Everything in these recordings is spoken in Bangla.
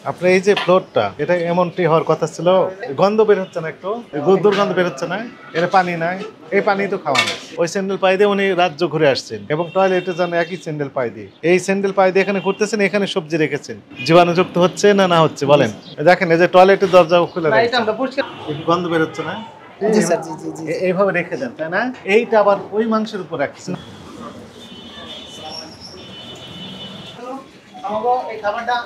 আপনার এই যে ফ্লোরটা এটা এমনটি হওয়ার কথা ছিল, গন্ধ বের হচ্ছে না, একটু দুর্গন্ধ বের হচ্ছে না, এর পানি নাই, এই পানি তো খাওয়া না। ওই স্যান্ডেল পায়ে দিয়ে উনি রাজ্য ঘুরে আসছেন এবং টয়লেটে যান একই স্যান্ডেল পায়ে দিয়ে। এই স্যান্ডেল পায়ে দিয়ে এখানে ঘুরতেছেন, এখানে সবজি রেখেছেন, জীবাণুযুক্ত হচ্ছে না না হচ্ছে বলেন? দেখেন এই যে টয়লেটের দরজা খুলে রেখেছেন, একটু গন্ধ বের হচ্ছে না? জি স্যার, জি জি জি। এইভাবে রেখে দেন, তাই না? এইটা আবার ওই মাংসের উপর রাখছেন। আমাগো এই খাবারটা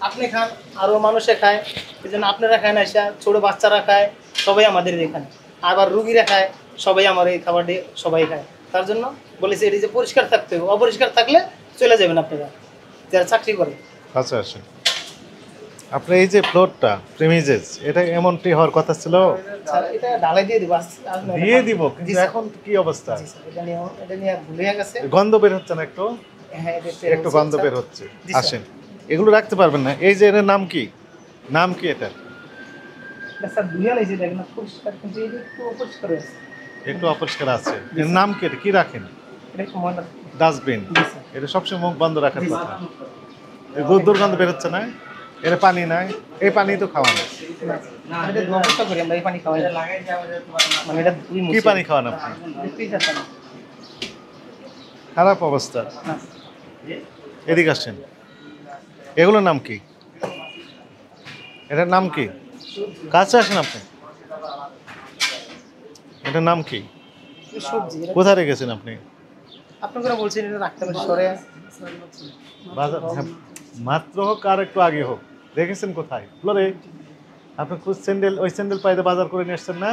আপনি খান, আরো মানুষে খায়, এই জন্য আপনারা খায় না, এসে ছোট বাচ্চারা খায়, সবাই আমাদের এখানে, আবার রুগীরা খায়, সবাই আমার এই খাবারটি সবাই খায়। তার জন্য বলেছি এটি যে পরিষ্কার থাকতে হবে, অপরিষ্কার থাকলে চলে যাবেন আপনারা যারা চাকরি করে। আচ্ছা আচ্ছা, আপনার এই যে ফ্লোরটা প্রিমিজেস এটা এমনটি হওয়ার কথা ছিল। স্যার এটা ঢালাই দিয়ে দিব, দিয়ে দিব, কিন্তু এখন কি অবস্থা? জি স্যার, এটা নিয়ে ভুলে গেছে। গন্ধ বের হচ্ছে না একটু? হ্যাঁ, একটু গন্ধ বের হচ্ছে। আসেন, এগুলো রাখতে পারবেন না। এই যে এর নাম কি, নাম কি এটা? স্যার ধুয়ে লাইছে, দেখেন পরিষ্কার, কিন্তু এটা একটু অপরিষ্কার আছে, একটু অপরিষ্কার আছে। এর নাম কি, এটা কি রাখেন? এটা একটু ময়লা। ডাস্টবিন। জি স্যার। এটা সবসময় মুখ বন্ধ রাখার কথা। দুর্গন্ধ বের হচ্ছে না, এর পানি নাই, এই পানি তো খাওয়া না। এটা ব্যবস্থা করি আমরা, এই পানি খাওয়াই, মানে এটা কি পানি খাওয়ান আপনি? খারাপ অবস্থা। এদিকে আসেন, এগুলোর নাম কি, এটার নাম কি? কাছে আসেন আপনি, এটার নাম কি? সবজি। কোথায় রেখেছেন আপনি? আপনারা বলছেন এটা রাখতে পারি সরে বাজার, মাত্র হোক আর একটু আগে হোক, রেখেছেন কোথায়? ফ্লোরে। আপনি খুব স্যান্ডেল, ওই স্যান্ডেল পায়ে বাজার করে নিয়ে আসছেন না?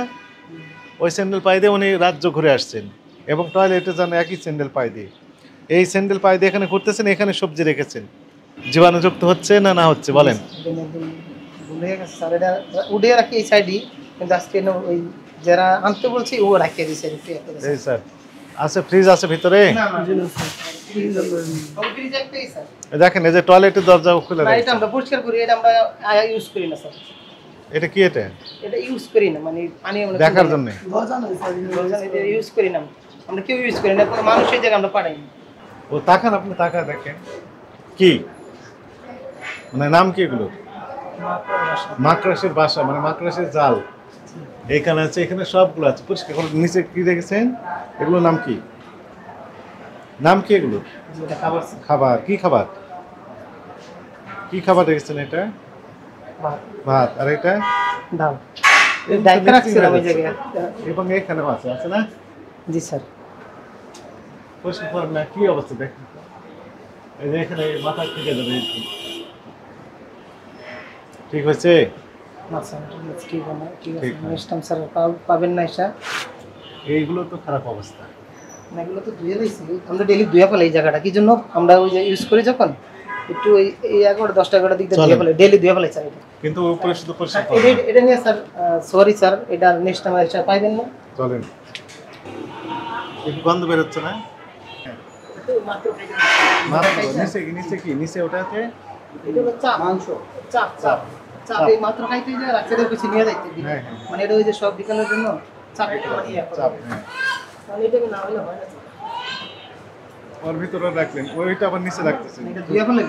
ওই স্যান্ডেল পায়ে দিয়ে উনি রাজ্য ঘুরে আসছেন এবং টয়লেটে যান একই স্যান্ডেল পায়ে দিয়ে। এই স্যান্ডেল পায়ে দিয়ে এখানে ঘুরতেছেন, এখানে সবজি রেখেছেন, জীবাণুযুক্ত হচ্ছে না না হচ্ছে বলেন? ভুলে গেছে স্যার, এটা উড়িয়ে রাখি এই সাইডই, কিন্তু আজকে ওই যারা আনতে বলছি ও রাখিয়ে দিয়েছে। এই স্যার আছে, ফ্রিজ আছে ভিতরে। দেখেন এই যে টয়লেটের দরজা খুলে না, এটা আমরা পরিষ্কার করি, এটা আমরা ইউজ করি না স্যার। এটা কি, এটা এটা ইউজ করি না, মানে পানি আমরা দেখার জন্য এটা ইউজ করি না, আমরা কেউ ইউজ করি না, কোনো মানুষ এই জায়গায় আমরা পাঠাই না। ও তাকান, আপনি তাকা দেখেন কি, মানে নাম কি এগুলো? মাকড়াসের বাসা, মানে মাকড়াসের জাল এইখানে আছে, এখানে সবগুলো আছে পরিষ্কার করে। নিচে কি রেখেছেন, এগুলোর নাম কি, নাম কি এগুলো? খাবার, কি খাবার, কি খাবার রেখেছেন? এটা ভাত, আর এটা ডাল। ডাইপার রাখছিলাম ওই জায়গায়। এবং এখানেও আছে, আছে না? জি স্যার। পরিষ্কার করেন না, কি অবস্থা দেখেন। এই যে এখানে মাথা থেকে যাবে, ঠিক হয়েছে? না স্যার, ঠিক আছে, ঠিক আছে, নেক্সট টাইম স্যার পাবেন না এসা। এইগুলো তো খারাপ অবস্থা। না, এগুলো তো ধুয়ে দিয়েছি, আমরা ডেলি ধুয়ে ফেলে এই জায়গাটা, কি জন্য আমরা ওই যে ইউজ করি যখন একটু এই 11-10 দিক দিয়ে ধুয়ে ফেলে, ডেলি ধুয়ে ফেলে স্যার। এটা কিন্তু উপরে শুধু পরিষ্কার এটা নিয়ে স্যার সরি স্যার, এটা নেক্সট টাইম এসে পাইবেন না। চলেন, একটু গন্ধ বের হচ্ছে না? নিচে নিচে কি, নিচে ওটাতে এটা হলো চাপ, মাংস, চাপ চাপ চাপ, এই মাত্র খাইতে যে রাখতে কিছু নিয়ে যাইতে, মানে এটা ওই যে সব বিকানোর জন্য চাপ, চাপ। মানে এটা না হলে হয় না। ওর ভিতরে রাখলেন, ওইটা আবার নিচে রাখতেছেন, এটা ধুয়া ফেলে,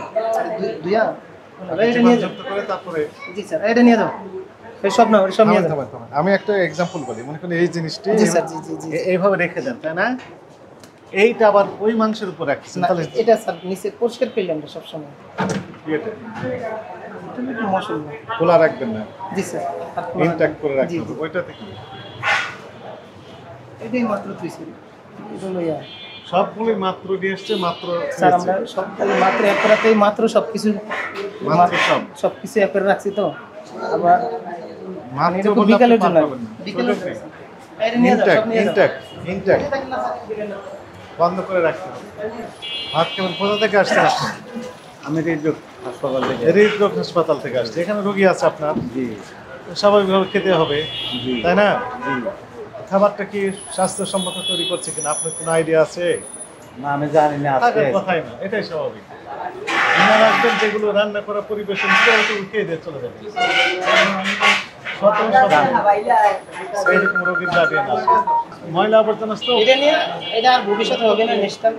ধুয়া এটা নিয়ে যাও করে তারপরে। জি স্যার, এটা নিয়ে যাও, এই সব না, ওই সব নিয়ে যাও। আমি একটা एग्जांपल বলি, মনে করেন এই জিনিসটি জি স্যার, জি জি জি, এইভাবে রেখে দেন, তাই না? এইটা আবার ওই মাংসের উপর রাখছেন, তাহলে এটা স্যার নিচে পরিষ্কার করলে আমরা সব সময় এটা একটু মশলা খোলা রাখবেন না। জি স্যার, ইনট্যাক্ট করে রাখবেন। ওইটাতে কি, এটাই মাত্র তুইছি, এটা লইয়া সবগুলো মাত্র দিয়ে আসছে, মাত্র স্যার আমরা সব মাত্র এক রাতেই মাত্র সবকিছু, মাত্র সবকিছু এক করে রাখছি তো, আবার মাত্র বিকালের জন্য, বিকালের জন্য এটা নিয়ে যাও, সব নিয়ে যাও, ইনট্যাক্ট ইনট্যাক্ট বন্ধ করে রাখতে হবে। ভাত কেমন, কোথা থেকে আসছেন আপনি? আমি হৃদরোগ হাসপাতাল থেকে। হৃদরোগ হাসপাতাল থেকে আসছে, এখানে রোগী আছে আপনার? জি। স্বাভাবিকভাবে খেতে হবে, জি। তাই না? জি। খাবারটা কি স্বাস্থ্যসম্মত তৈরি করছে কিনা আপনার কোনো আইডিয়া আছে? না, আমি জানি না। আজকে কথাই না, এটাই স্বাভাবিক। মনে রাখবেন যেগুলো রান্না করা পরিবেশন খেয়ে দিয়ে চলে যাবে, এরকম রোগীর যাবে না। ময়লা আবর্জনা তো এটা নিয়ে এটা আর ভবিষ্যতে হবে না নেক্সট টাইম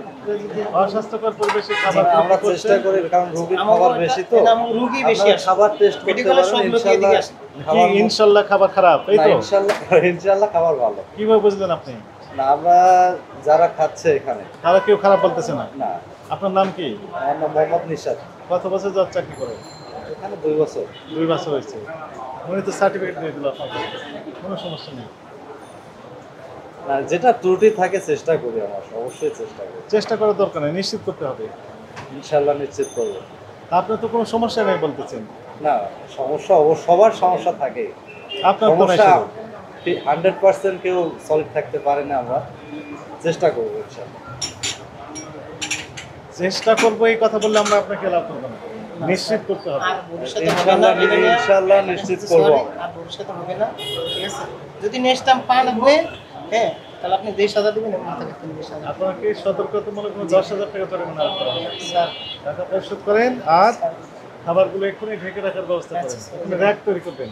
অস্বাস্থ্যকর পরিবেশে খাবার আমরা বিক্রি চেষ্টা করছেন। করি, কারণ রোগীর খাবার বেশি তো, রুগী বেশি আপনারা আসে খাবার টেস্ট করতে মেডিকেলের পারেন, সব লোক ইনশাআল্লাহ এদিকে আসে। কি খাবার ইনশাল্লাহ খাবার খারাপ এই না, তো ইনশাআল্লাহ খাবার ভালো। কিভাবে বুঝলেন আপনি? না, আমরা যারা খাচ্ছে এখানে, তারা কেউ খারাপ বলতেছে না। না, আপনার নাম কি? আমার নাম মোহাম্মদ নিশাদ। কত বছর যাওয়ার চাকরি করে? এখানে 2 বছর। 2 বছর হয়েছে। উনি তো সার্টিফিকেট দিয়ে দিল আপনাকে, কোনো সমস্যা নেই। না, যেটা ত্রুটি থাকে চেষ্টা করি, আমরা অবশ্যই চেষ্টা করি, চেষ্টা করার দরকার নেই, নিশ্চিত করতে হবে। ইনশাআল্লাহ নিশ্চিত করবো। আপনার তো কোনো সমস্যা নেই বলতেছেন। না, সমস্যা সবার সমস্যা থাকে, আপনার তো নাই সমস্যা শুধু। 100% কেউ সলিড থাকতে পারে না, আমরা চেষ্টা করবো ইনশাআল্লাহ। চেষ্টা করবো এই কথা বললে আমরা আপনাকে লাভ করবো না, নিশ্চিত করতে হবে। আর ভবিষ্যতে হবে না এটা নিয়ে ইনশাআল্লাহ নিশ্চিত করবো। Sorry, আর ভবিষ্যতে হবে না, ঠিক আছে? যদি নেক্সট টাইম পান আপনি, হ্যাঁ, তাহলে আপনি 20,000 দিবেন এবং মাথা কাটতে 20,000। আপনাকে সতর্কতামূলক 10,000 টাকা জরিমানা করা হবে। স্যার, টাকা পরিশোধ করেন আর খাবারগুলো এক্ষুনি ঢেকে রাখার ব্যবস্থা করেন। আচ্ছা, আপনি র্যাক তৈরি করবেন।